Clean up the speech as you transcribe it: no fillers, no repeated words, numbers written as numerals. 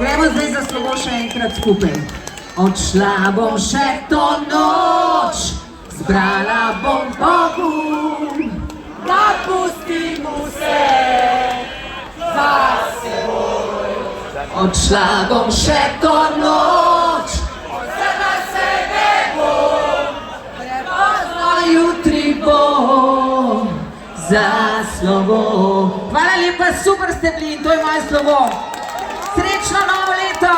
Gremo zdaj za slovo še enkrat skupaj. Odšla bom še to noč, zbrala bom pogum, da pustim vse za seboj. Odšla bom še to noč, odšla se ne bom, prepozno jutri bom za slovo. Hvala lepa, super ste bili in to je moje slovo. Srečno novo leto!